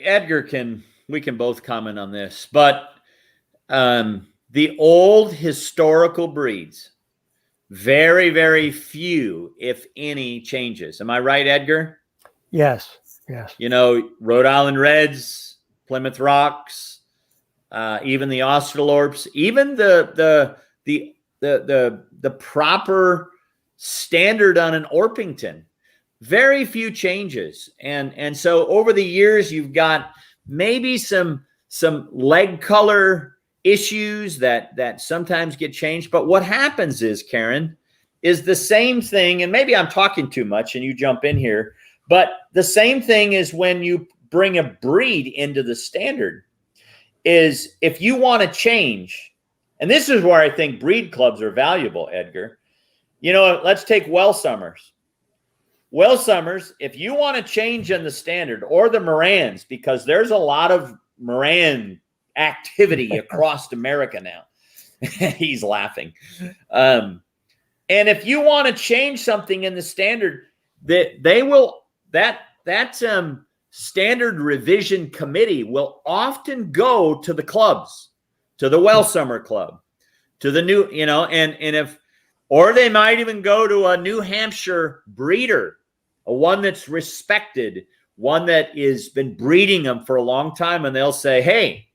we can both comment on this, but the old historical breeds, very, very few, if any, changes. Am I right, Edgar? Yes. Rhode Island Reds, Plymouth Rocks, even the Australorps, even the proper standard on an Orpington, very few changes. And so over the years, you've got maybe some leg color issues that sometimes get changed. But what happens is, Karen, is the same thing, and maybe I'm talking too much and you jump in here, but the same thing is when you bring a breed into the standard, is if you want to change, and this is where I think breed clubs are valuable, Edgar. Let's take Well Summers. Well Summers, if you want to change in the standard, or the Morans, because there's a lot of Moran activity across America now. He's laughing. And if you want to change something in the standard, that standard revision committee will often go to the clubs, to the Well Summer Club, to the new, or they might even go to a New Hampshire breeder, a one that's respected, one that has been breeding them for a long time, and they'll say, hey,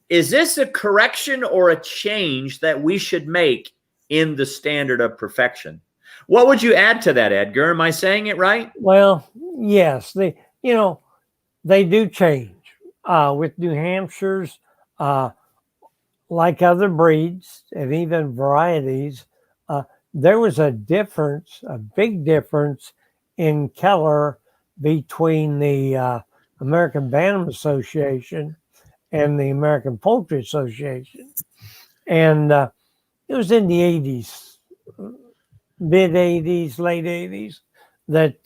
is this a correction or a change that we should make in the standard of perfection? What would you add to that, Edgar? Am I saying it right? Well, yes, they do change. With New Hampshires, like other breeds and even varieties, there was a big difference in color between the American Bantam Association and the American Poultry Association. And it was in the 80s, mid 80s, late 80s, that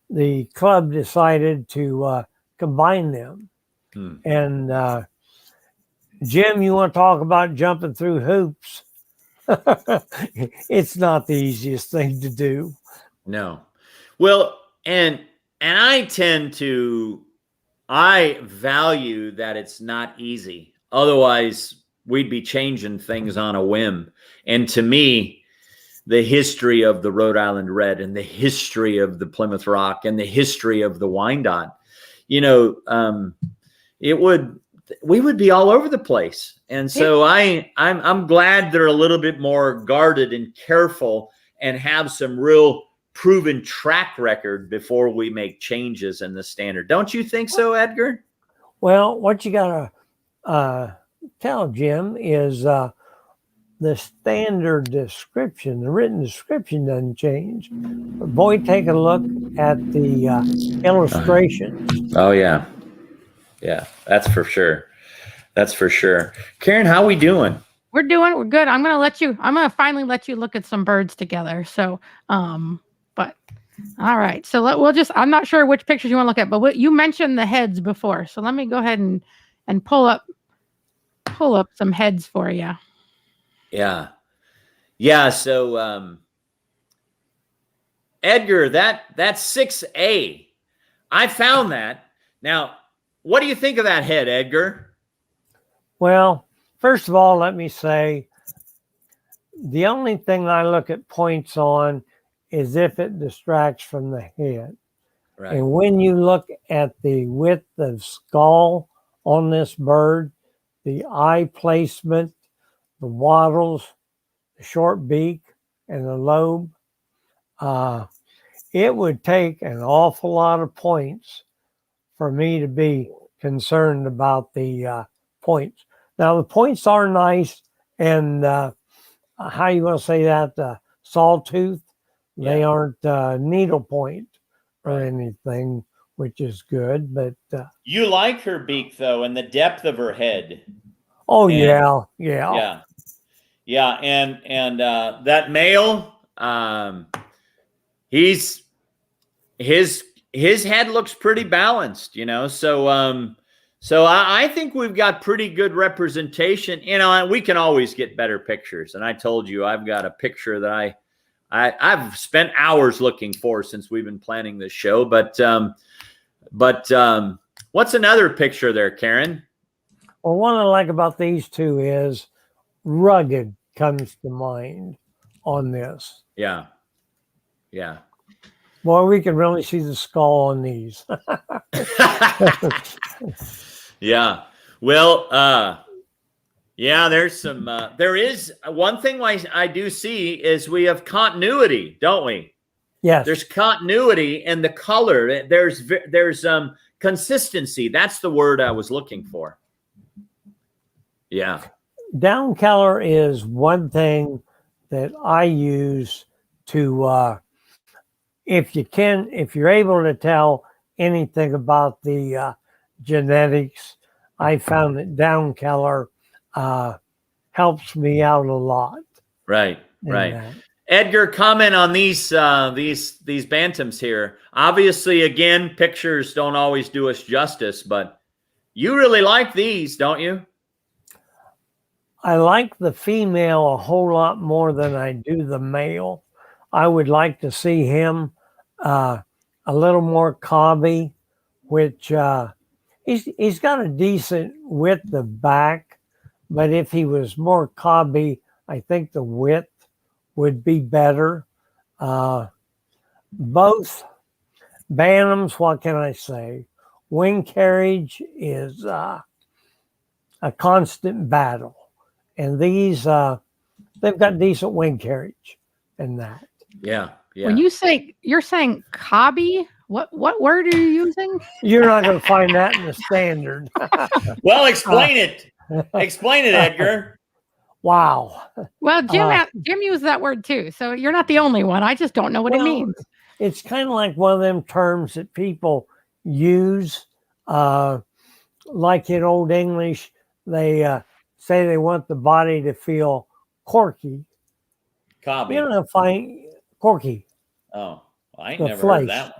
the club decided to combine them. And Jim, you want to talk about jumping through hoops? It's not the easiest thing to do. No. Well, and I value that it's not easy. Otherwise, we'd be changing things on a whim. And to me, the history of the Rhode Island Red and the history of the Plymouth Rock and the history of the Wyandotte, we would be all over the place. And so I'm glad they're a little bit more guarded and careful and have some real proven track record before we make changes in the standard. Don't you think so, Edgar? Well, what you got to tell, Jim, is the standard description, the written description doesn't change. But boy, take a look at the illustrations. Oh, yeah. Yeah, that's for sure. That's for sure. Karen, how we doing? We're good. I'm going to finally let you look at some birds together. So, but all right. So I'm not sure which pictures you want to look at, but you mentioned the heads before. So let me go ahead and pull up some heads for you. Yeah. Yeah. So, Edgar, that's 6A. I found that. Now, what do you think of that head, Edgar? Well, first of all, let me say the only thing I look at points on is if it distracts from the head. Right. And when you look at the width of skull on this bird, the eye placement, the wattles, the short beak, and the lobe, it would take an awful lot of points for me to be concerned about the points. Now, the points are nice, and how you want to say that, sawtooth, they aren't needle point or anything, which is good. But you like her beak, though, and the depth of her head. Oh, yeah. Yeah, and that male, his head looks pretty balanced, you know. So so I think we've got pretty good representation, you know. And we can always get better pictures. And I told you I've got a picture that I've spent hours looking for since we've been planning this show. But what's another picture there, Karen? Well, one I like about these two is rugged comes to mind on this. Yeah. Yeah. Boy, we can really see the skull on these. Yeah. Well, yeah, there's some, there is one thing I do see is we have continuity, don't we? Yes. There's continuity in the color. There's consistency. That's the word I was looking for. Yeah. Down color is one thing that I use to, if you're able to tell anything about the genetics, I found that down color helps me out a lot. Right, right. Edgar, comment on these bantams here. Obviously, again, pictures don't always do us justice, but you really like these, don't you? I like the female a whole lot more than I do the male. I would like to see him a little more cobby, which he's got a decent width of back, but if he was more cobby, I think the width would be better. Both bantams, what can I say? Wing carriage is a constant battle. And these, they've got decent wing carriage in that. Yeah, yeah. When you're saying cobby, what word are you using? You're not going to find that in the standard. Well, explain it. Explain it, Edgar. Wow. Well, Jim used that word too, so you're not the only one. I just don't know what it means. It's kind of like one of them terms that people use, like in Old English, they say they want the body to feel corky. Cobby. You know, corky. Oh, I ain't never heard that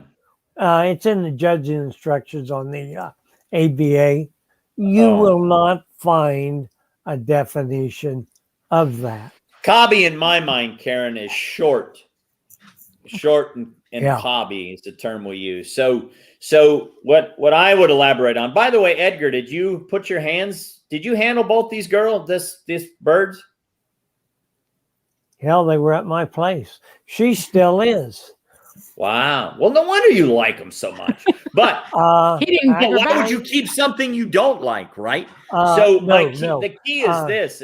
one. It's in the judging instructions on the ABA. You will not find a definition of that. Cobby, in my mind, Karen, is short. Short and cobby is the term we use. So what I would elaborate on. By the way, Edgar, did you handle both these these birds? Hell, they were at my place. She still is. Wow. Well, no wonder you like them so much. But why would you keep something you don't like, right? The key is this: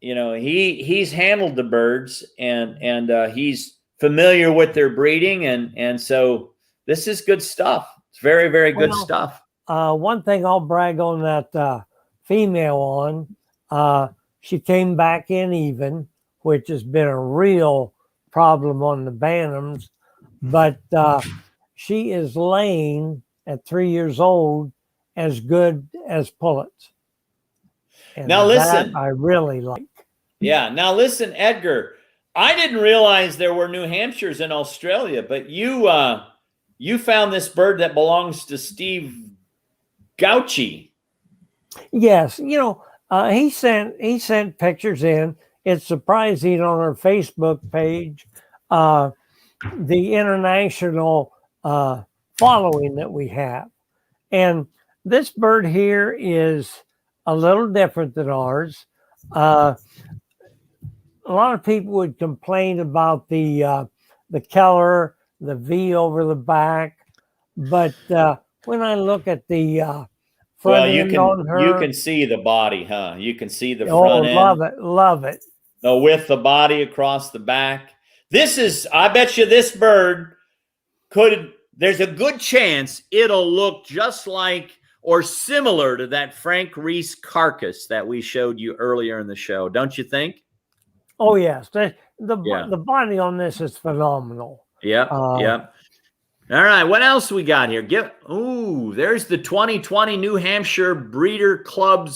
he's handled the birds and he's familiar with their breeding, and so this is good stuff. It's very, very good stuff. One thing I'll brag on that female on, she came back in even, which has been a real problem on the bantams, but she is laying at 3 years old as good as pullets. And now listen, I really like. Yeah. Now listen, Edgar, I didn't realize there were New Hampshires in Australia, but you found this bird that belongs to Steve Gauchi. Yes, he sent pictures in. It's surprising on our Facebook page, the international following that we have. And this bird here is a little different than ours. A lot of people would complain about the color, the V over the back, but when I look at the front end on her, you can see the body, huh? You can see the front end. Love it. No, with the body across the back. I bet you this bird there's a good chance it'll look just like or similar to that Frank Reese carcass that we showed you earlier in the show. Don't you think? Oh, yes. The body on this is phenomenal. Yep. Yep. All right. What else we got here? There's the 2020 New Hampshire Breeders' Club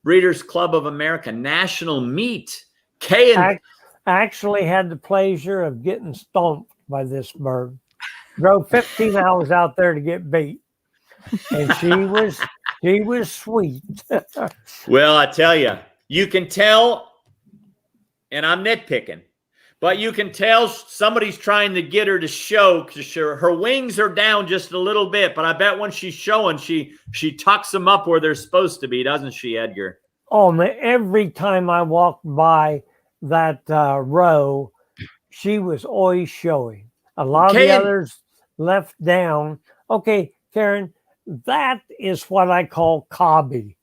Breeders Club of America National Meet. Kay and I actually had the pleasure of getting stomped by this bird. Drove 15 hours out there to get beat, and she was sweet. well, I tell you, you can tell, and I'm nitpicking, but you can tell somebody's trying to get her to show because her wings are down just a little bit. But I bet when she's showing, she tucks them up where they're supposed to be, doesn't she, Edgar? Oh man! Every time I walked by that row, she was always showing. A lot of the others left down. Okay, Karen, that is what I call cobby,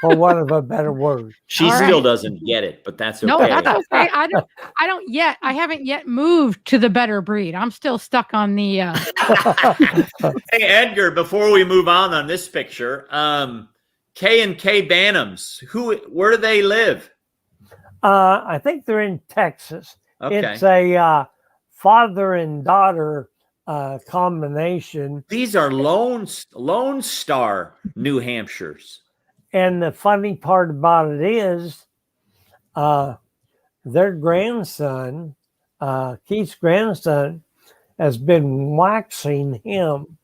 for want of a better word. She still doesn't get it, but that's okay. No, that's okay. I don't yet. I haven't yet moved to the better breed. I'm still stuck on the. Hey, Edgar, before we move on this picture, K and K Bantams, where do they live? I think they're in Texas. Okay. It's a father and daughter combination. These are Lone Star New Hampshires. And the funny part about it is their grandson, Keith's grandson, has been waxing him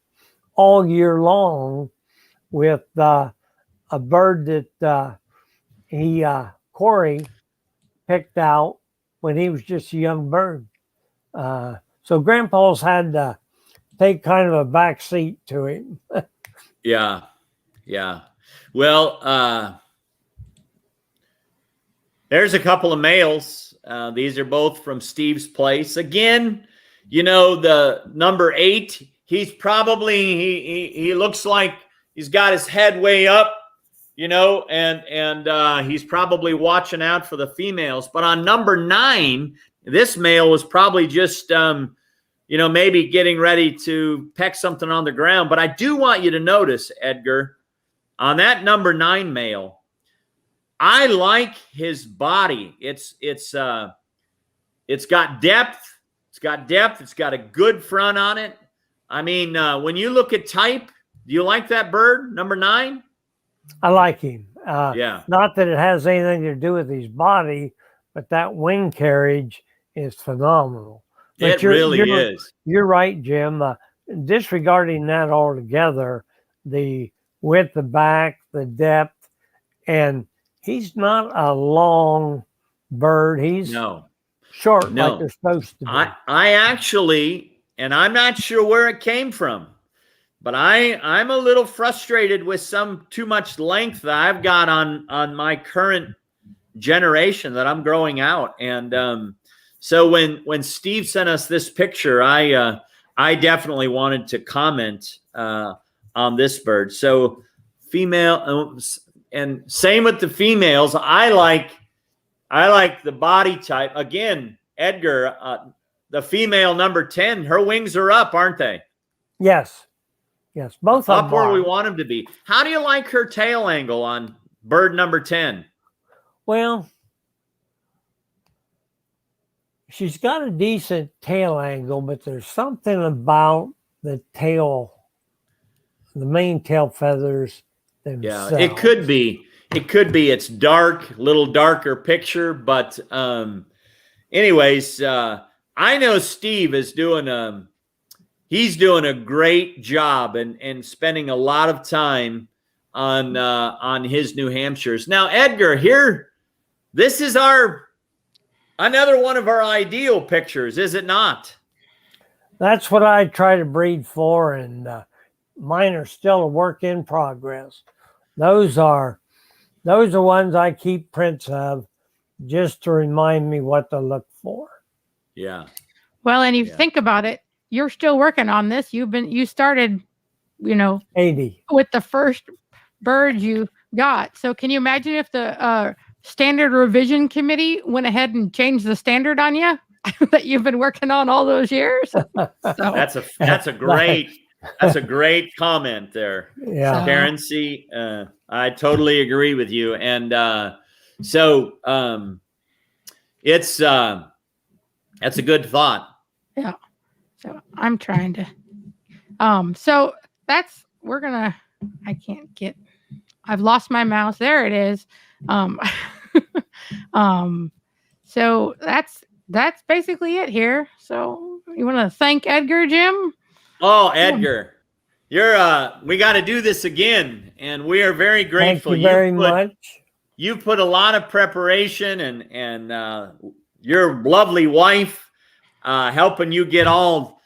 all year long with a bird that Corey picked out when he was just a young bird. So Grandpa's had to take kind of a back seat to him. Yeah. Well, there's a couple of males. These are both from Steve's place. Again, the number 8, he's probably, he looks like he's got his head way up, and he's probably watching out for the females. But on number 9, this male was probably just, maybe getting ready to peck something on the ground. But I do want you to notice, Edgar, on that number 9 male, I like his body. It's got depth. It's got depth. It's got a good front on it. I mean, when you look at type, do you like that bird, number 9? I like him. Yeah. Not that it has anything to do with his body, but that wing carriage is phenomenal. But it really is. You're right, Jim. Disregarding that altogether, the width, the back, the depth, and he's not a long bird. He's short like they're supposed to be. I actually, and I'm not sure where it came from, but I'm a little frustrated with some too much length that I've got on my current generation that I'm growing out. And so when Steve sent us this picture, I definitely wanted to comment on this bird. So female, and same with the females. I like the body type. Again, Edgar, the female number 10, her wings are up, aren't they? Yes, both up of them where are. we want them to be. How do you like her tail angle on bird number 10? Well, she's got a decent tail angle, but there's something about the tail, the main tail feathers themselves. Yeah, it could be. It's dark, little darker picture, but anyways, I know Steve is doing he's doing a great job and spending a lot of time on his New Hampshires. Now, Edgar, here, this is another one of our ideal pictures, is it not? That's what I try to breed for, and mine are still a work in progress. Those are ones I keep prints of just to remind me what to look for. Yeah. Well, and you think about it, you're still working on this. You started, 80 with the first bird you got. So can you imagine if the standard revision committee went ahead and changed the standard on you that you've been working on all those years? So. That's a great comment there. Yeah. Karen, see, I totally agree with you. And so it's that's a good thought. Yeah. So I'm trying to so I can't get I've lost my mouse. There it is. So that's basically it here. So you want to thank Edgar, Jim? Oh, Edgar, we got to do this again, and we are very grateful. Thank you very much. You put a lot of preparation and your lovely wife helping you get all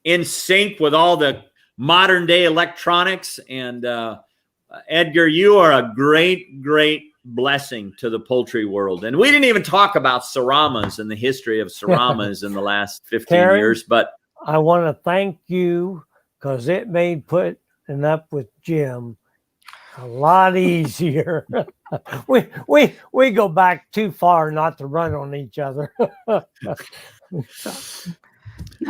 in sync with all the modern day electronics. And Edgar, you are a great blessing to the poultry world. And we didn't even talk about Saramas and the history of Saramas in the last 15 years. But I want to thank you because it made putting up with Jim a lot easier. we go back too far not to run on each other. No,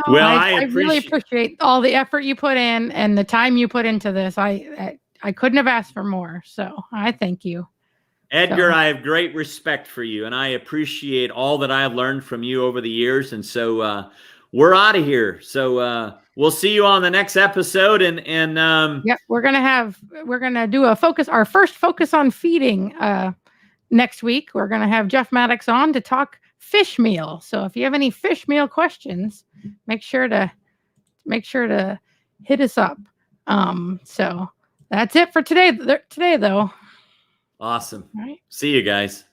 well, I really appreciate all the effort you put in and the time you put into this. I couldn't have asked for more. So I thank you. Edgar, I have great respect for you, and I appreciate all that I have learned from you over the years. And so we're out of here. So we'll see you on the next episode. And yeah, we're gonna do our first focus on feeding next week. We're gonna have Jeff Maddox on to talk fish meal. So if you have any fish meal questions, make sure to hit us up. So that's it for today though. Awesome. All right. See you guys.